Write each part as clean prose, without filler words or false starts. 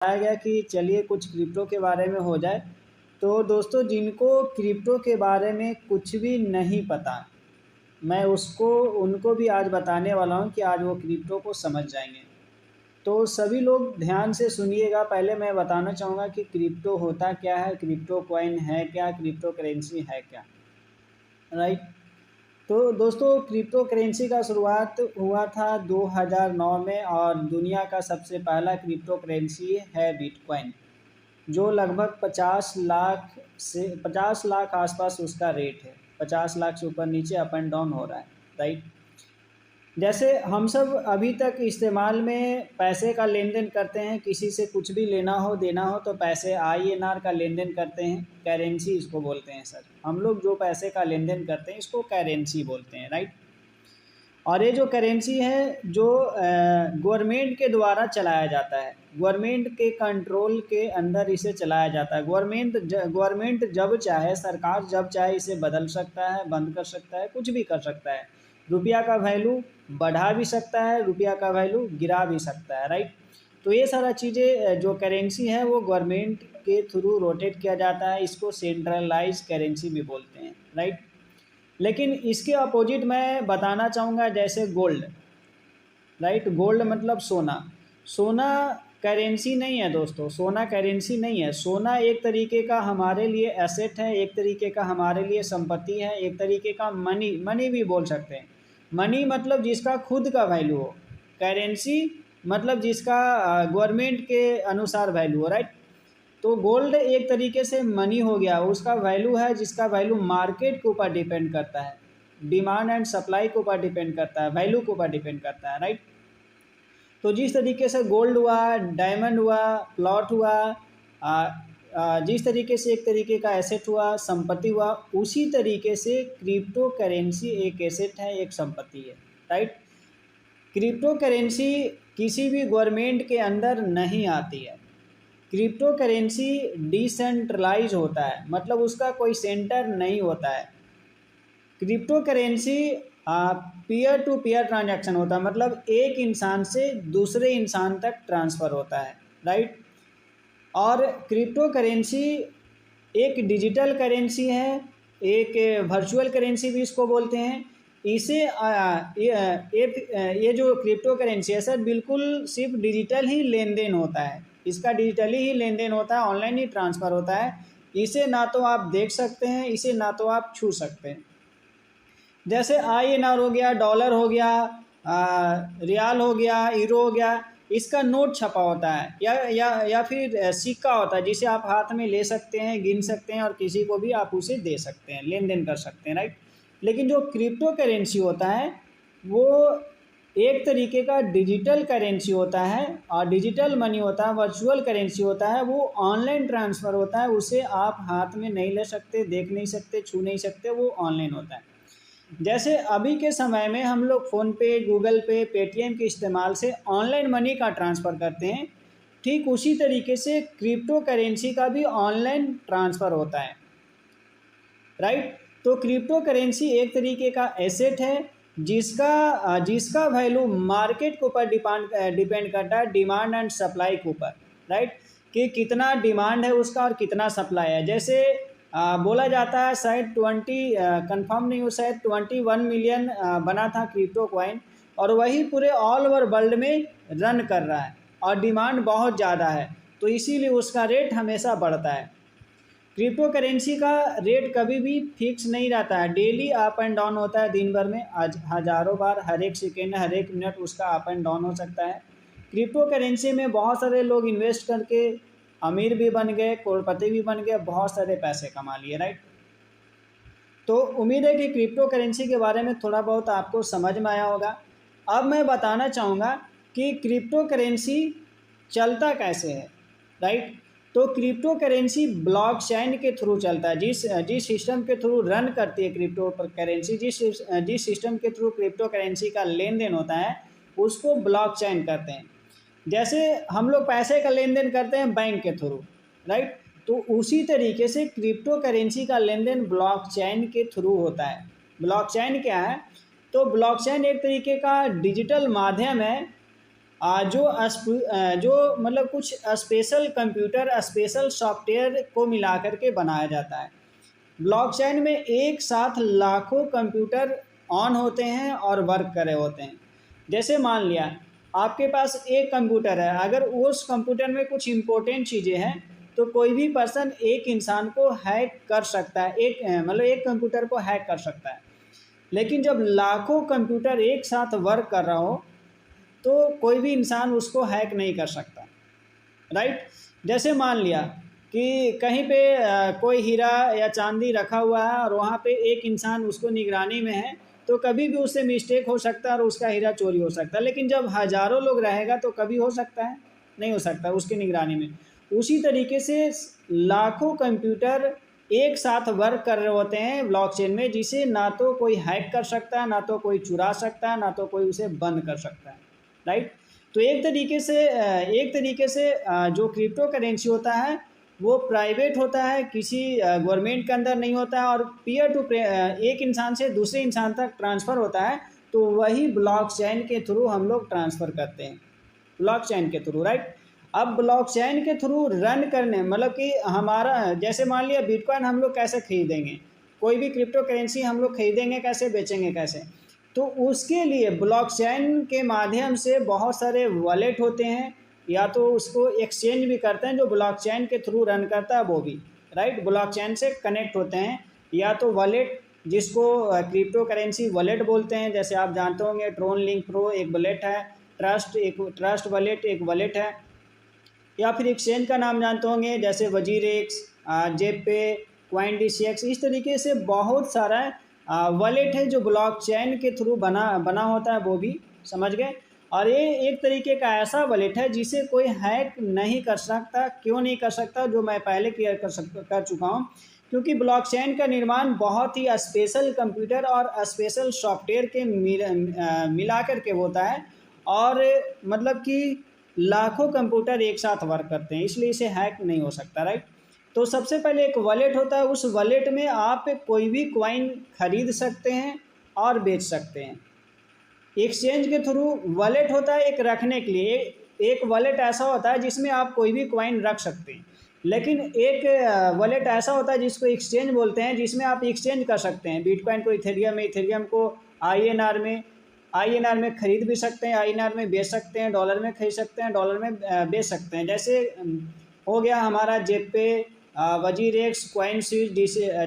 बताया गया कि चलिए कुछ क्रिप्टो के बारे में हो जाए। तो दोस्तों, जिनको क्रिप्टो के बारे में कुछ भी नहीं पता, मैं उनको भी आज बताने वाला हूँ कि आज वो क्रिप्टो को समझ जाएंगे। तो सभी लोग ध्यान से सुनिएगा। पहले मैं बताना चाहूँगा कि क्रिप्टो होता क्या है, क्रिप्टो कॉइन है क्या, क्रिप्टो करेंसी है क्या, राइट। तो दोस्तों, क्रिप्टो करेंसी का शुरुआत हुआ था 2009 में, और दुनिया का सबसे पहला क्रिप्टो करेंसी है बिटकॉइन, जो लगभग 50 लाख आसपास उसका रेट है। 50 लाख से ऊपर नीचे अप एंड डाउन हो रहा है, राइट। जैसे हम सब अभी तक इस्तेमाल में पैसे का लेन देन करते हैं, किसी से कुछ भी लेना हो देना हो तो पैसे INR का लेन देन करते हैं, करेंसी इसको बोलते हैं सर। हम लोग जो पैसे का लेन देन करते हैं इसको करेंसी बोलते हैं, राइट। और ये जो करेंसी है जो गवर्नमेंट के द्वारा चलाया जाता है, गवर्नमेंट के कंट्रोल के अंदर इसे चलाया जाता है। गवर्नमेंट जब चाहे, सरकार जब चाहे इसे बदल सकता है, बंद कर सकता है, कुछ भी कर सकता है। रुपया का वैल्यू बढ़ा भी सकता है, रुपया का वैल्यू गिरा भी सकता है, राइट। तो ये सारा चीज़ें जो करेंसी है वो गवर्नमेंट के थ्रू रोटेट किया जाता है। इसको सेंट्रलाइज करेंसी भी बोलते हैं, राइट। लेकिन इसके अपोजिट मैं बताना चाहूँगा, जैसे गोल्ड, राइट। गोल्ड मतलब सोना। सोना करेंसी नहीं है दोस्तों, सोना करेंसी नहीं है। सोना एक तरीके का हमारे लिए एसेट है, एक तरीके का हमारे लिए संपत्ति है, एक तरीके का मनी भी बोल सकते हैं। मनी मतलब जिसका खुद का वैल्यू हो, करेंसी मतलब जिसका गवर्नमेंट के अनुसार वैल्यू हो, राइट। तो गोल्ड एक तरीके से मनी हो गया, उसका वैल्यू है जिसका वैल्यू मार्केट के ऊपर डिपेंड करता है, डिमांड एंड सप्लाई के ऊपर डिपेंड करता है, वैल्यू के ऊपर डिपेंड करता है, राइट। तो जिस तरीके से गोल्ड हुआ, डायमंड हुआ, प्लॉट हुआ, जिस तरीके से एक तरीके का एसेट हुआ, संपत्ति हुआ, उसी तरीके से क्रिप्टो करेंसी एक एसेट है, एक संपत्ति है, राइट। क्रिप्टो करेंसी किसी भी गवर्नमेंट के अंदर नहीं आती है। क्रिप्टो करेंसी डिसेंट्रलाइज होता है, मतलब उसका कोई सेंटर नहीं होता है। Cryptocurrency peer to peer transaction होता है, मतलब एक इंसान से दूसरे इंसान तक ट्रांसफ़र होता है, राइट। और क्रिप्टो करेंसी एक डिजिटल करेंसी है, एक वर्चुअल करेंसी भी इसको बोलते हैं। इसे ये जो क्रिप्टो करेंसी है सर, बिल्कुल सिर्फ डिजिटल ही लेन देन होता है, इसका डिजिटली ही लेन देन होता है, ऑनलाइन ही ट्रांसफ़र होता है। इसे ना तो आप देख सकते हैं, इसे ना तो आप छू सकते हैं। जैसे INR हो गया, डॉलर हो गया, रियाल हो गया, यूरो हो गया, इसका नोट छपा होता है, या फिर सिक्का होता है, जिसे आप हाथ में ले सकते हैं, गिन सकते हैं, और किसी को भी आप उसे दे सकते हैं, लेन देन कर सकते हैं, राइट। लेकिन जो क्रिप्टो करेंसी होता है वो एक तरीके का डिजिटल करेंसी होता है, और डिजिटल मनी होता है, वर्चुअल करेंसी होता है, वो ऑनलाइन ट्रांसफ़र होता है, उसे आप हाथ में नहीं ले सकते, देख नहीं सकते, छू नहीं सकते, वो ऑनलाइन होता है। जैसे अभी के समय में हम लोग फ़ोनपे, गूगल पे, पेटीएम के इस्तेमाल से ऑनलाइन मनी का ट्रांसफ़र करते हैं, ठीक उसी तरीके से क्रिप्टो करेंसी का भी ऑनलाइन ट्रांसफ़र होता है, राइट। तो क्रिप्टो करेंसी एक तरीके का एसेट है जिसका वैल्यू मार्केट के ऊपर डिपेंड करता है, डिमांड एंड सप्लाई के ऊपर, राइट, कि कितना डिमांड है उसका और कितना सप्लाई है। जैसे बोला जाता है शायद 20 कंफर्म नहीं हो, शायद 21 मिलियन बना था क्रिप्टो कॉइन, और वही पूरे ऑल ओवर वर्ल्ड में रन कर रहा है, और डिमांड बहुत ज़्यादा है, तो इसीलिए उसका रेट हमेशा बढ़ता है। क्रिप्टो करेंसी का रेट कभी भी फिक्स नहीं रहता है, डेली अप एंड डाउन होता है, दिन भर में आज हज़ारों बार, हर एक सेकेंड, हर एक मिनट उसका अप एंड डाउन हो सकता है। क्रिप्टो करेंसी में बहुत सारे लोग इन्वेस्ट करके अमीर भी बन गए, करोड़पति भी बन गए, बहुत सारे पैसे कमा लिए, राइट। तो उम्मीद है कि क्रिप्टो करेंसी के बारे में थोड़ा बहुत आपको समझ में आया होगा। अब मैं बताना चाहूँगा कि क्रिप्टो करेंसी चलता कैसे है, राइट। तो क्रिप्टो करेंसी ब्लॉकचेन के थ्रू चलता है। जिस सिस्टम के थ्रू रन करती है क्रिप्टो करेंसी, जिस सिस्टम के थ्रू क्रिप्टो करेंसी का लेन देन होता है, उसको ब्लॉकचेन कहते हैं। जैसे हम लोग पैसे का लेन देन करते हैं बैंक के थ्रू, राइट। तो उसी तरीके से क्रिप्टो करेंसी का लेन देन ब्लॉकचेन के थ्रू होता है। ब्लॉकचेन क्या है? तो ब्लॉकचेन एक तरीके का डिजिटल माध्यम है जो मतलब कुछ स्पेशल कंप्यूटर स्पेशल सॉफ्टवेयर को मिला करके बनाया जाता है। ब्लॉकचेन में एक साथ लाखों कंप्यूटर ऑन होते हैं और वर्क कर रहे होते हैं। जैसे मान लिया आपके पास एक कंप्यूटर है, अगर उस कंप्यूटर में कुछ इम्पोर्टेंट चीज़ें हैं तो कोई भी पर्सन एक इंसान को हैक कर सकता है, मतलब एक कंप्यूटर को हैक कर सकता है। लेकिन जब लाखों कंप्यूटर एक साथ वर्क कर रहा हो तो कोई भी इंसान उसको हैक नहीं कर सकता, राइट। जैसे मान लिया कि कहीं पे कोई हीरा या चांदी रखा हुआ है और वहाँ पे एक इंसान उसको निगरानी में है, तो कभी भी उससे मिस्टेक हो सकता है और उसका हीरा चोरी हो सकता है। लेकिन जब हज़ारों लोग रहेगा तो कभी हो सकता है, नहीं हो सकता उसकी निगरानी में। उसी तरीके से लाखों कंप्यूटर एक साथ वर्क कर रहे होते हैं ब्लॉकचेन में, जिसे ना तो कोई हैक कर सकता है, ना तो कोई चुरा सकता है, ना तो कोई उसे बंद कर सकता है, राइट। तो एक तरीके से जो क्रिप्टो करेंसी होता है वो प्राइवेट होता है, किसी गवर्नमेंट के अंदर नहीं होता है, और पीयर टू एक इंसान से दूसरे इंसान तक ट्रांसफ़र होता है। तो वही ब्लॉकचेन के थ्रू हम लोग ट्रांसफ़र करते हैं, ब्लॉकचेन के थ्रू, राइट। अब ब्लॉकचेन के थ्रू रन करने मतलब कि हमारा, जैसे मान लिया बिटकॉइन हम लोग कैसे खरीदेंगे, कोई भी क्रिप्टो करेंसी हम लोग खरीदेंगे कैसे, बेचेंगे कैसे, तो उसके लिए ब्लॉकचेन के माध्यम से बहुत सारे वॉलेट होते हैं, या तो उसको एक्सचेंज भी करते हैं जो ब्लॉकचेन के थ्रू रन करता है वो भी, राइट, ब्लॉकचेन से कनेक्ट होते हैं। या तो वॉलेट जिसको क्रिप्टो करेंसी वॉलेट बोलते हैं, जैसे आप जानते होंगे ट्रोन लिंक प्रो एक वॉलेट है, ट्रस्ट वॉलेट एक वॉलेट है, या फिर एक्सचेंज का नाम जानते होंगे जैसे वजीरेक्स, जेपे, CoinDCX, इस तरीके से बहुत सारा वॉलेट है जो ब्लॉकचेन के थ्रू बना होता है, वो भी समझ गए। और ये एक तरीके का ऐसा वॉलेट है जिसे कोई हैक नहीं कर सकता। क्यों नहीं कर सकता, जो मैं पहले क्लियर कर चुका हूँ, क्योंकि ब्लॉकचेन का निर्माण बहुत ही स्पेशल कंप्यूटर और स्पेशल सॉफ्टवेयर के मिला करके होता है, और मतलब कि लाखों कंप्यूटर एक साथ वर्क करते हैं, इसलिए इसे हैक नहीं हो सकता, राइट। तो सबसे पहले एक वॉलेट होता है, उस वॉलेट में आप कोई भी कॉइन खरीद सकते हैं और बेच सकते हैं। एक्सचेंज के थ्रू वॉलेट होता है एक रखने के लिए, एक वॉलेट ऐसा होता है जिसमें आप कोई भी कॉइन रख सकते हैं। लेकिन एक वॉलेट ऐसा होता है जिसको एक्सचेंज बोलते हैं, जिसमें आप एक्सचेंज कर सकते हैं बिटकॉइन को इथेरियम में, इथेरियम को आईएनआर में खरीद भी सकते हैं, आईएनआर में बेच सकते हैं, डॉलर में खरीद सकते हैं, डॉलर में बेच सकते हैं। जैसे हो गया हमारा जेपे, वजीरेक्स, CoinSwitch,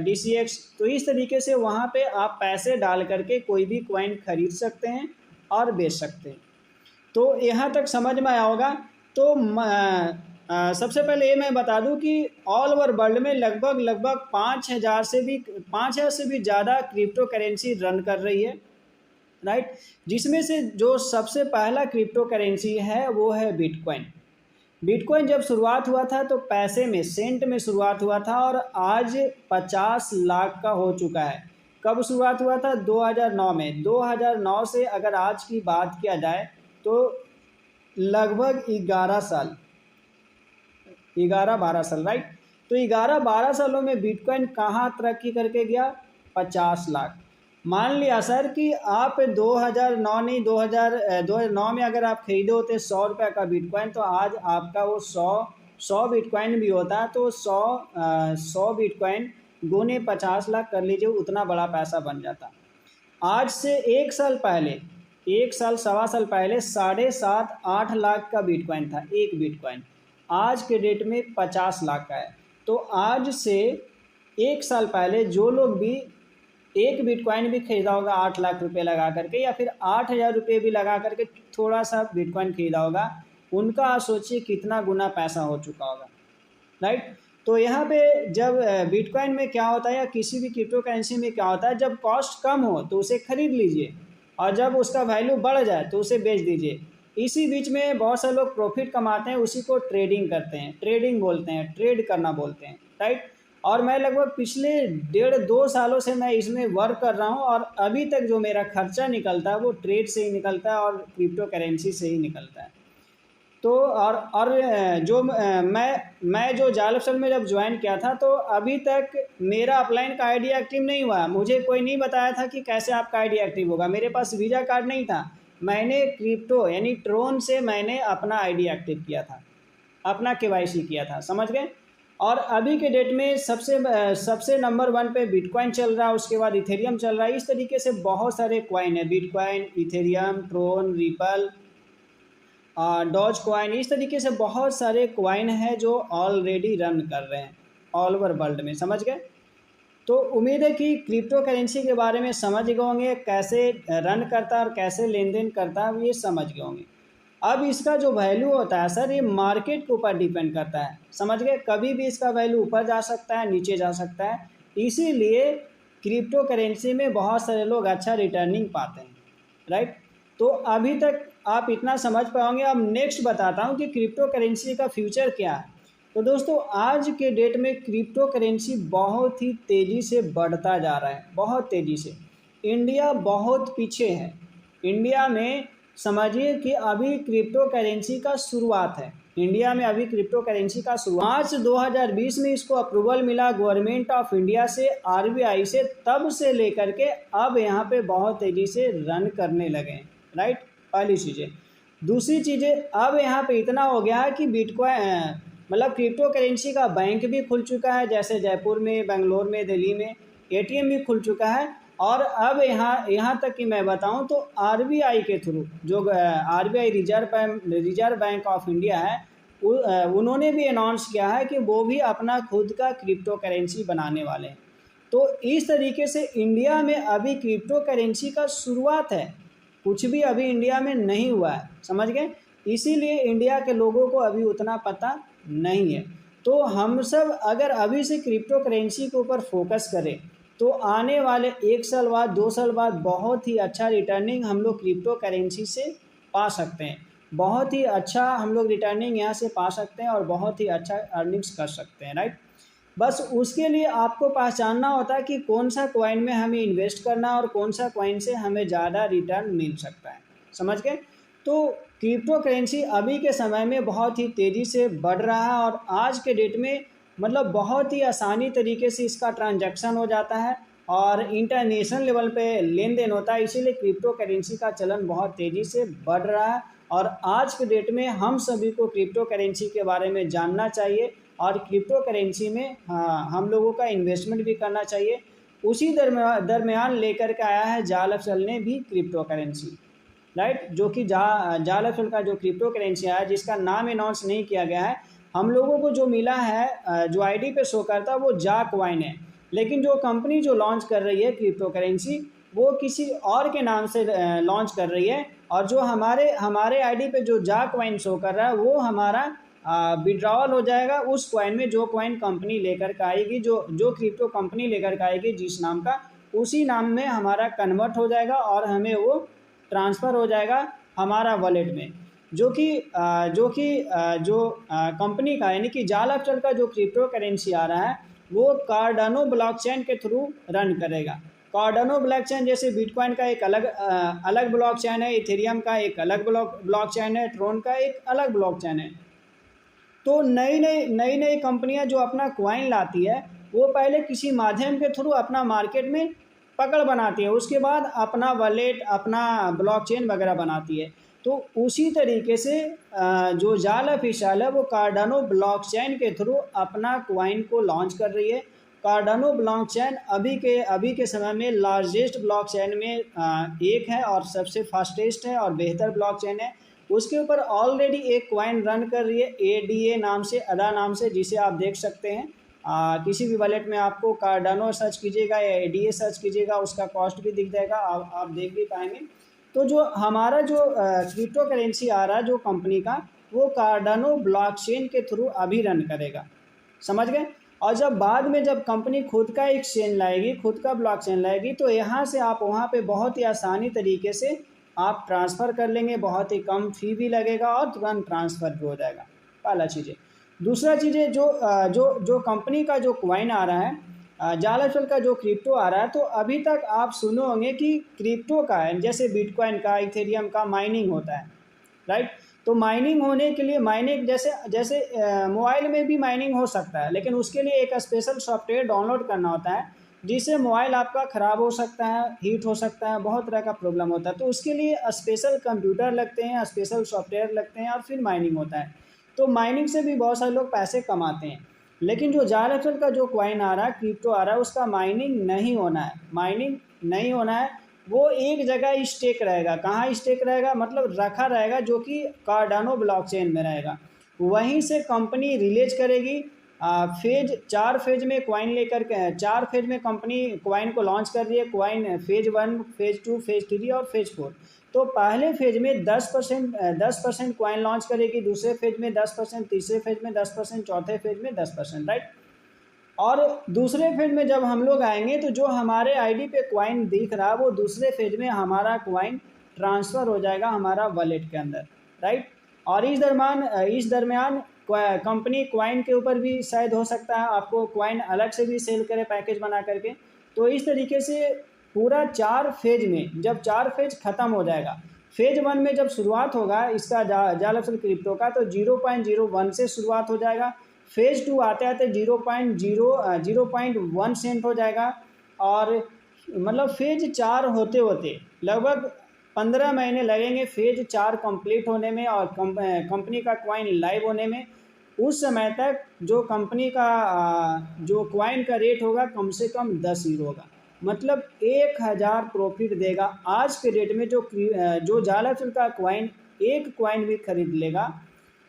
DCX। तो इस तरीके से वहाँ पे आप पैसे डाल करके कोई भी कॉइन खरीद सकते हैं और बेच सकते हैं। तो यहाँ तक समझ में आया होगा। तो सबसे पहले ये मैं बता दूं कि ऑल ओवर वर्ल्ड में लगभग 5,000 से भी ज़्यादा क्रिप्टो करेंसी रन कर रही है, राइट। जिसमें से जो सबसे पहला क्रिप्टो करेंसी है वो है बिटकॉइन। बिटकॉइन जब शुरुआत हुआ था तो पैसे में, सेंट में शुरुआत हुआ था, और आज 50 लाख का हो चुका है। कब शुरुआत हुआ था, 2009 में। 2009 से अगर आज की बात किया जाए तो लगभग 11-12 साल, राइट। तो 11-12 सालों में बिटकॉइन कहाँ तरक्की करके गया, 50 लाख। मान लिया सर कि आप 2009 नहीं 2009 में अगर आप खरीदे होते 100 रुपये का बिटकॉइन, तो आज आपका वो 100 बिटकॉइन भी होता, तो 100 बिटकॉइन गुने 50 लाख कर लीजिए, उतना बड़ा पैसा बन जाता। आज से एक साल सवा साल पहले 7.5-8 लाख का बिटकॉइन था एक बिटकॉइन, आज के डेट में 50 लाख का है। तो आज से एक साल पहले जो लोग भी एक बिटकॉइन भी खरीदा होगा 8 लाख रुपए लगा करके, या फिर 8,000 रुपये भी लगा करके थोड़ा सा बिटकॉइन खरीदा होगा, उनका आप सोचिए कितना गुना पैसा हो चुका होगा, राइट। तो यहाँ पे जब बिटकॉइन में क्या होता है या किसी भी क्रिप्टो करेंसी में क्या होता है, जब कॉस्ट कम हो तो उसे खरीद लीजिए, और जब उसका वैल्यू बढ़ जाए तो उसे बेच दीजिए। इसी बीच में बहुत सारे लोग प्रॉफिट कमाते हैं, उसी को ट्रेडिंग करते हैं, ट्रेडिंग बोलते हैं, ट्रेड करना बोलते हैं, राइट। और मैं लगभग पिछले 1.5-2 सालों से मैं इसमें वर्क कर रहा हूँ, और अभी तक जो मेरा खर्चा निकलता है वो ट्रेड से ही निकलता है और क्रिप्टो करेंसी से ही निकलता है। तो और जो मैं जो जालफसल में जब ज्वाइन किया था तो अभी तक मेरा अपलाइन का आईडी एक्टिव नहीं हुआ। मुझे कोई नहीं बताया था कि कैसे आपका आईडी एक्टिव होगा, मेरे पास वीज़ा कार्ड नहीं था, मैंने क्रिप्टो यानी ट्रोन से मैंने अपना आईडी एक्टिव किया था, अपना केवाईसी किया था, समझ गए। और अभी के डेट में सबसे नंबर 1 पे बिटकॉइन चल रहा है, उसके बाद इथेरियम चल रहा है। इस तरीके से बहुत सारे कॉइन है, Bitcoin, Ethereum, Tron, Ripple, Dogecoin, इस तरीके से बहुत सारे कॉइन है जो ऑलरेडी रन कर रहे हैं ऑल ओवर वर्ल्ड में, समझ गए। तो उम्मीद है कि क्रिप्टो करेंसी के बारे में समझ गए होंगे, कैसे रन करता है और कैसे लेन देन करता है ये समझ गए होंगे। अब इसका जो वैल्यू होता है सर, ये मार्केट के ऊपर डिपेंड करता है, समझ गए। कभी भी इसका वैल्यू ऊपर जा सकता है, नीचे जा सकता है। इसीलिए क्रिप्टो करेंसी में बहुत सारे लोग अच्छा रिटर्निंग पाते हैं, राइट। तो अभी तक आप इतना समझ पाओगे। अब नेक्स्ट बताता हूँ कि क्रिप्टो करेंसी का फ्यूचर क्या है। तो दोस्तों आज के डेट में क्रिप्टो करेंसी बहुत ही तेज़ी से बढ़ता जा रहा है, बहुत तेज़ी से। इंडिया बहुत पीछे है। इंडिया में समझिए कि अभी क्रिप्टो करेंसी का शुरुआत है। इंडिया में अभी क्रिप्टो करेंसी का शुरुआत मार्च 2020 में इसको अप्रूवल मिला गवर्नमेंट ऑफ इंडिया से, आरबीआई से। तब से लेकर के अब यहाँ पे बहुत तेज़ी से रन करने लगे, राइट। पहली चीज़ें। दूसरी चीज़ें, अब यहाँ पे इतना हो गया है कि बिटकॉइन मतलब क्रिप्टो करेंसी का बैंक भी खुल चुका है, जैसे जयपुर में, बेंगलोर में, दिल्ली में एटीएम भी खुल चुका है। और अब यहाँ तक कि मैं बताऊं तो आरबीआई के थ्रू, जो RBI reserve bank of India है, उन्होंने भी अनाउंस किया है कि वो भी अपना खुद का क्रिप्टो करेंसी बनाने वाले हैं। तो इस तरीके से इंडिया में अभी क्रिप्टो करेंसी का शुरुआत है, कुछ भी अभी इंडिया में नहीं हुआ है, समझ गए। इसीलिए इंडिया के लोगों को अभी उतना पता नहीं है। तो हम सब अगर अभी से क्रिप्टो करेंसी के ऊपर फोकस करें तो आने वाले 1 साल बाद, 2 साल बाद बहुत ही अच्छा रिटर्निंग हम लोग क्रिप्टो करेंसी से पा सकते हैं। बहुत ही अच्छा हम लोग रिटर्निंग यहाँ से पा सकते हैं और बहुत ही अच्छा अर्निंग्स कर सकते हैं, राइट। बस उसके लिए आपको पहचानना होता है कि कौन सा कॉइन में हमें इन्वेस्ट करना है और कौन सा कॉइन से हमें ज़्यादा रिटर्न मिल सकता है, समझ गए। तो क्रिप्टो करेंसी अभी के समय में बहुत ही तेज़ी से बढ़ रहा है और आज के डेट में मतलब बहुत ही आसानी तरीके से इसका ट्रांजैक्शन हो जाता है और इंटरनेशनल लेवल पे लेन देन होता है। इसीलिए क्रिप्टो करेंसी का चलन बहुत तेज़ी से बढ़ रहा है और आज के डेट में हम सभी को क्रिप्टो करेंसी के बारे में जानना चाहिए और क्रिप्टो करेंसी में हम लोगों का इन्वेस्टमेंट भी करना चाहिए। उसी दरमियान लेकर के आया है जाल अफजल ने भी क्रिप्टो करेंसी, राइट। जो कि जाल अफजल का जो क्रिप्टो करेंसी आया, जिसका नाम अनाउंस नहीं किया गया है, हम लोगों को जो मिला है, जो आईडी पे शो करता है वो जा कॉइन है। लेकिन जो कंपनी जो लॉन्च कर रही है क्रिप्टो करेंसी, वो किसी और के नाम से लॉन्च कर रही है। और जो हमारे आईडी पे जो जा कॉइन शो कर रहा है वो हमारा विड्रॉवल हो जाएगा उस कॉइन में, जो कॉइन कंपनी लेकर के आएगी, जो क्रिप्टो कंपनी लेकर के आएगी जिस नाम का, उसी नाम में हमारा कन्वर्ट हो जाएगा और हमें वो ट्रांसफ़र हो जाएगा हमारा वॉलेट में। जो कंपनी का यानी कि जाल अफजल का जो क्रिप्टो करेंसी आ रहा है वो कार्डानो ब्लॉकचेन के थ्रू रन करेगा। कार्डानो ब्लॉकचेन जैसे बिटकॉइन का एक अलग ब्लॉकचेन है, इथेरियम का एक अलग ब्लॉकचेन है, ट्रोन का एक अलग ब्लॉकचेन है। तो नई नई कंपनियां जो अपना कॉइन लाती है वो पहले किसी माध्यम के थ्रू अपना मार्केट में पकड़ बनाती है, उसके बाद अपना वॉलेट, अपना ब्लॉकचेन वगैरह बनाती है। तो उसी तरीके से जो जाल ऑफिशियल है वो कार्डानो ब्लॉकचेन के थ्रू अपना कॉइन को लॉन्च कर रही है। कार्डानो ब्लॉकचेन अभी के समय में लार्जेस्ट ब्लॉकचेन में एक है और सबसे फास्टेस्ट है और बेहतर ब्लॉकचेन है। उसके ऊपर ऑलरेडी एक कॉइन रन कर रही है एडीए नाम से, अदा नाम से, जिसे आप देख सकते हैं। किसी भी वॉलेट में आपको कार्डानो सर्च कीजिएगा या एडीए सर्च कीजिएगा, उसका कॉस्ट भी दिख जाएगा, आप देख भी पाएंगे। तो जो हमारा जो क्रिप्टो करेंसी आ रहा है जो कंपनी का, वो कार्डानो ब्लॉकचेन के थ्रू अभी रन करेगा, समझ गए। और जब कंपनी खुद का एक्सचेंज लाएगी, खुद का ब्लॉकचेन लाएगी, तो यहाँ से आप वहाँ पे बहुत ही आसानी तरीके से आप ट्रांसफ़र कर लेंगे, बहुत ही कम फी भी लगेगा और तुरंत ट्रांसफ़र भी हो जाएगा, पहला चीज़ है। दूसरा चीज़ है, जो कंपनी का जो कॉइन आ रहा है, जाल अफजल का जो क्रिप्टो आ रहा है, तो अभी तक आप सुने होंगे कि क्रिप्टो का जैसे बिटकॉइन का, इथेरियम का माइनिंग होता है, राइट। तो माइनिंग होने के लिए जैसे मोबाइल में भी माइनिंग हो सकता है, लेकिन उसके लिए एक स्पेशल सॉफ्टवेयर डाउनलोड करना होता है। जिससे मोबाइल आपका ख़राब हो सकता है, हीट हो सकता है, बहुत तरह का प्रॉब्लम होता है। तो उसके लिए स्पेशल कंप्यूटर लगते हैं, स्पेशल सॉफ्टवेयर लगते हैं और फिर माइनिंग होता है। तो माइनिंग से भी बहुत सारे लोग पैसे कमाते हैं। लेकिन जो जाल एप्सल का जो कॉइन आ रहा है, क्रिप्टो आ रहा है, उसका माइनिंग नहीं होना है, माइनिंग नहीं होना है। वो एक जगह स्टेक रहेगा। कहाँ स्टेक रहेगा? मतलब रखा रहेगा, जो कि कार्डानो ब्लॉकचेन में रहेगा। वहीं से कंपनी रिलीज करेगी। फेज 4 फेज में कॉइन लेकर के 4 फेज में कंपनी कॉइन को लॉन्च कर रही है। कॉइन फेज 1, फेज 2, फेज 3 और फेज 4। तो पहले फेज में 10% कॉइन लॉन्च करेगी, दूसरे फेज में 10%, तीसरे फेज में 10%, चौथे फेज में 10%, राइट। और दूसरे फेज में जब हम लोग आएंगे तो जो हमारे आईडी पे कॉइन दिख रहा है वो दूसरे फेज में हमारा कॉइन ट्रांसफ़र हो जाएगा हमारा वॉलेट के अंदर, राइट। और इस दरमियान कंपनी कॉइन के ऊपर भी शायद हो सकता है आपको कॉइन अलग से भी सेल करे पैकेज बना करके। तो इस तरीके से पूरा 4 फेज में, जब 4 फेज ख़त्म हो जाएगा, फेज 1 में जब शुरुआत होगा इसका जाल एप्सल क्रिप्टो का, तो 0.01 से शुरुआत हो जाएगा। फेज 2 आते आते 0.1 सेंट हो जाएगा। और मतलब फेज 4 होते होते लगभग 15 महीने लगेंगे फेज 4 कंप्लीट होने में और कंपनी का कॉइन लाइव होने में। उस समय तक जो कंपनी का जो कॉइन का रेट होगा कम से कम 10 यूरो होगा। मतलब 1000 प्रॉफिट देगा। आज के डेट में जो जाल एप्सल का कॉइन एक कॉइन भी खरीद लेगा,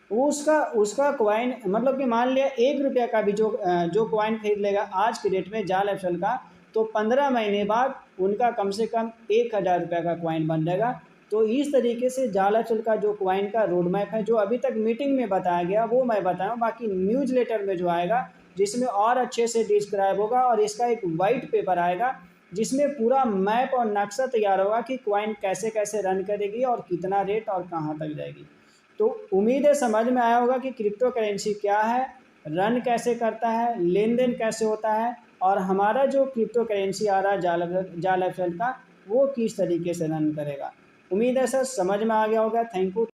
उसका उसका कॉइन, मतलब कि मान लिया 1 रुपये का भी जो कॉइन खरीद लेगा आज के डेट में जाल एप्सल का, तो 15 महीने बाद उनका कम से कम 1000 रुपये का कॉइन बन जाएगा। तो इस तरीके से जाल एप्सल का जो कॉइन का रोड मैप है, जो अभी तक मीटिंग में बताया गया वो मैं बताऊँ, बाकी न्यूज़ लेटर में जो आएगा जिसमें और अच्छे से डिस्क्राइब होगा, और इसका एक वाइट पेपर आएगा जिसमें पूरा मैप और नक्शा तैयार होगा कि कॉइन कैसे कैसे रन करेगी और कितना रेट और कहाँ तक जाएगी। तो उम्मीद है समझ में आया होगा कि क्रिप्टो करेंसी क्या है, रन कैसे करता है, लेन देन कैसे होता है, और हमारा जो क्रिप्टो करेंसी आ रहा है जाल एप्सल का, वो किस तरीके से रन करेगा। उम्मीद है सर समझ में आ गया होगा। Thank you.